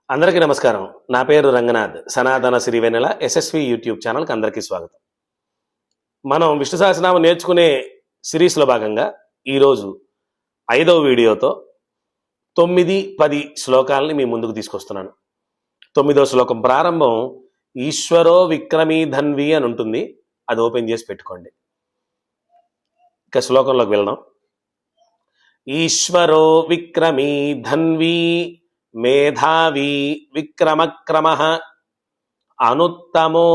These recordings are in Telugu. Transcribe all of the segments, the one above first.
అందరికీ నమస్కారం. నా పేరు రంగనాథ్. సనాతన సిరివెన్నెల ఎస్ఎస్వి యూట్యూబ్ ఛానల్కి అందరికీ స్వాగతం. మనం విష్ణు సహస్రనామం నేర్చుకునే సిరీస్లో భాగంగా ఈరోజు 5వ వీడియోతో 9, 10 శ్లోకాలని మీ ముందుకు తీసుకొస్తున్నాను. 9వ శ్లోకం ప్రారంభం ఈశ్వరో విక్రమీ ధన్వి అని ఉంటుంది. అది ఓపెన్ చేసి పెట్టుకోండి. ఇక శ్లోకంలోకి వెళ్దాం. ఈశ్వరో విక్రమీ ధన్వి మేధావి విక్రమక్రమః అనుత్తమో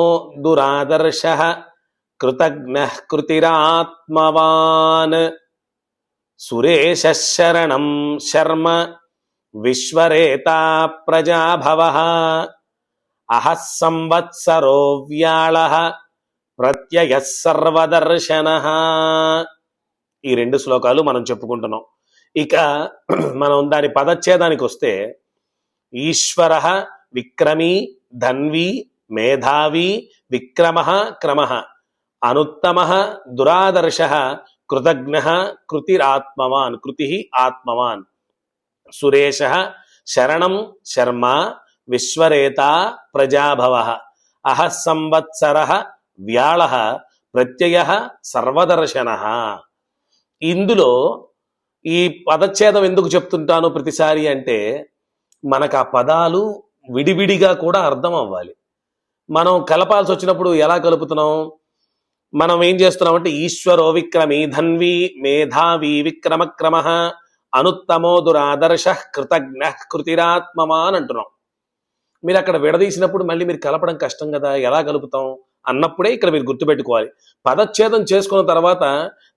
దురాదర్శః కృతజ్ఞః కృతిరాత్మవాన్ సురేశః శరణం శర్మ విశ్వరేతా ప్రజాభవః అహః సంవత్సరో వ్యాళః ప్రత్యయః సర్వదర్శనః. ఈ 2 శ్లోకాలు మనం చెప్పుకుంటున్నాం. ఇక మనం దాని పదచ్ఛేదానికి వస్తే ఈశ్వర విక్రమీ ధన్వి మేధావి విక్రమ క్రమ అనుత్తమ దురాదర్శ కృతజ్ఞ కృతిరాత్మవాన్ కృతి ఆత్మవాన్ సురేశ శరణం శర్మ విశ్వరేత ప్రజాభవ అహ సంవత్సర వ్యాళ ప్రత్యయ సర్వదర్శన. ఇందులో ఈ పదచ్ఛేదం ఎందుకు చెప్తుంటాను ప్రతిసారి అంటే మనకు ఆ పదాలు విడివిడిగా కూడా అర్థం అవ్వాలి. మనం కలపాల్సి వచ్చినప్పుడు ఎలా కలుపుతున్నాం? మనం ఏం చేస్తున్నామంటే ఈశ్వరో విక్రమీ ధన్వి మేధావి విక్రమక్రమ అనుత్తమో దురాదర్శ కృతజ్ఞ కృతిరాత్మవాన్ అంటున్నాం. మీరు అక్కడ విడదీసినప్పుడు మళ్ళీ మీరు కలపడం కష్టం కదా, ఎలా కలుపుతాం అన్నప్పుడే ఇక్కడ మీరు గుర్తుపెట్టుకోవాలి. పదచ్ఛేదం చేసుకున్న తర్వాత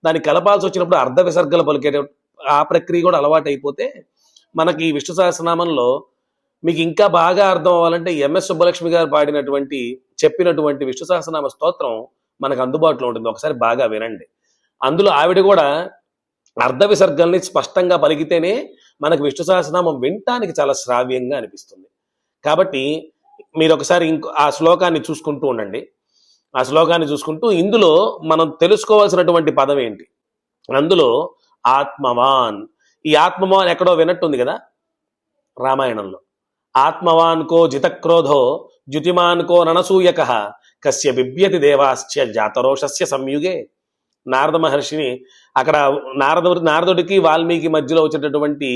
దాన్ని కలపాల్సి వచ్చినప్పుడు అర్ధ విసర్గలు పలికే ఆ ప్రక్రియ కూడా అలవాటు అయిపోతే మనకి విష్ణు సహస్రనామంలో మీకు ఇంకా బాగా అర్థం అవ్వాలంటే ఎంఎస్ సుబ్బలక్ష్మి గారు చెప్పినటువంటి విష్ణు సహస్రనామ స్తోత్రం మనకు అందుబాటులో ఉంటుంది. ఒకసారి బాగా వినండి. అందులో ఆవిడ కూడా అర్ధ విసర్గల్ని స్పష్టంగా పలికితేనే మనకు విష్ణు సహస్రనామం వినటానికి చాలా శ్రావ్యంగా అనిపిస్తుంది. కాబట్టి మీరు ఒకసారి ఆ శ్లోకాన్ని చూసుకుంటూ ఉండండి. ఆ శ్లోకాన్ని చూసుకుంటూ ఇందులో మనం తెలుసుకోవాల్సినటువంటి పదం ఏంటి? అందులో ఆత్మవాన్. ఈ ఆత్మవాన్ ఎక్కడో వినట్టుంది కదా రామాయణంలో. ఆత్మవాన్ కో జితక్రోధో జ్యుతిమాన్ కో రణసూయక కస్య బిభ్యతి దేవాశ్చ జాతరోషస్య సంయుగే. నారద మహర్షిని అక్కడ నారదుడికి వాల్మీకి మధ్యలో వచ్చేటటువంటి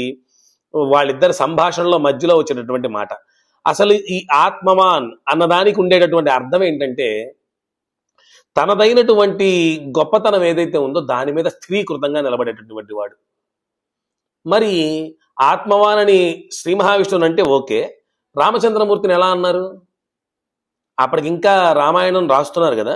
వాళ్ళిద్దరి సంభాషణలో మధ్యలో వచ్చేటటువంటి మాట. అసలు ఈ ఆత్మవాన్ అన్నదానికి ఉండేటటువంటి అర్థం ఏంటంటే తనదైనటువంటి గొప్పతనం ఏదైతే ఉందో దాని మీద స్థిరీకృతంగా నిలబడేటటువంటి వాడు. మరి ఆత్మవాన్ అని శ్రీ మహావిష్ణువుని అంటే ఓకే, రామచంద్రమూర్తిని ఎలా అన్నారు? అప్పటికి ఇంకా రామాయణం రాస్తున్నారు కదా,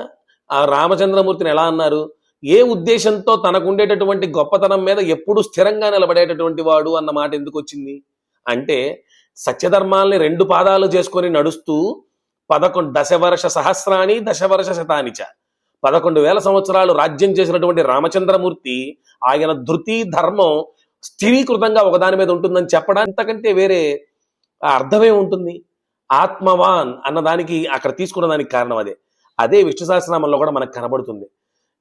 ఆ రామచంద్రమూర్తిని ఎలా అన్నారు? ఏ ఉద్దేశంతో తనకు ఉండేటటువంటి గొప్పతనం మీద ఎప్పుడు స్థిరంగా నిలబడేటటువంటి వాడు అన్న మాట ఎందుకు వచ్చింది అంటే సత్యధర్మాల్ని 2 పాదాలు చేసుకొని నడుస్తూ 11 దశవర్ష సహస్రాని దశవర్ష శతానిచ 11,000 సంవత్సరాలు రాజ్యం చేసినటువంటి రామచంద్రమూర్తి ఆయన ధృతి ధర్మం స్థిరీకృతంగా ఒకదాని మీద ఉంటుందని చెప్పడానికంటే వేరే అర్థమే ఉంటుంది. ఆత్మవాన్ అన్నదానికి అక్కడ తీసుకున్న దానికి కారణం అదే విష్ణు సహస్రనామంలో కూడా మనకు కనబడుతుంది.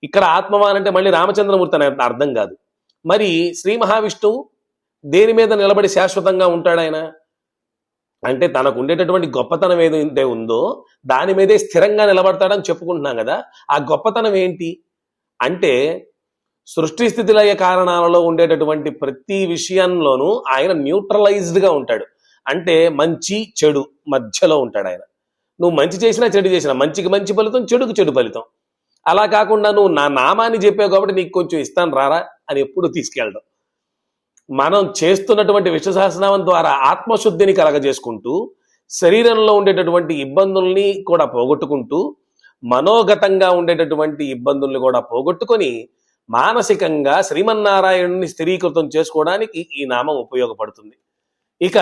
ఇక్కడ ఆత్మవాన్ అంటే మళ్ళీ రామచంద్రమూర్తి అనే అర్థం కాదు. మరి శ్రీ మహావిష్ణువు దేని మీద నిలబడి శాశ్వతంగా ఉంటాడు ఆయన అంటే తనకు ఉండేటటువంటి గొప్పతనం ఏదైతే ఉందో దాని మీదే స్థిరంగా నిలబడతాడని చెప్పుకుంటున్నాం కదా. ఆ గొప్పతనం ఏంటి అంటే సృష్టి స్థితిలయ కారణాలలో ఉండేటటువంటి ప్రతి విషయంలోనూ ఆయన న్యూట్రలైజ్డ్గా ఉంటాడు. అంటే మంచి చెడు మధ్యలో ఉంటాడు ఆయన. నువ్వు మంచి చేసినా చెడు చేసినా మంచికి మంచి ఫలితం, చెడుకు చెడు ఫలితం. అలా కాకుండా నువ్వు నా నామాన్ని చెప్పావు కాబట్టి నీకు కొంచెం ఇస్తాను రారా అని ఎప్పుడు తీసుకెళ్ళడం. మనం చేస్తున్నటువంటి విష్ణు సహస్రనామం ద్వారా ఆత్మశుద్ధిని కలగజేసుకుంటూ శరీరంలో ఉండేటటువంటి ఇబ్బందుల్ని కూడా పోగొట్టుకుంటూ మనోగతంగా ఉండేటటువంటి ఇబ్బందుల్ని కూడా పోగొట్టుకొని మానసికంగా శ్రీమన్నారాయణుని స్థిరీకృతం చేసుకోవడానికి ఈ నామం ఉపయోగపడుతుంది. ఇక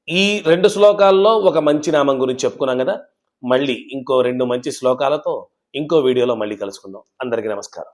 ఈ 2 శ్లోకాల్లో ఒక మంచి నామం గురించి చెప్పుకున్నాం కదా. మళ్ళీ ఇంకో 2 మంచి శ్లోకాలతో ఇంకో వీడియోలో మళ్ళీ కలుసుకుందాం. అందరికీ నమస్కారం.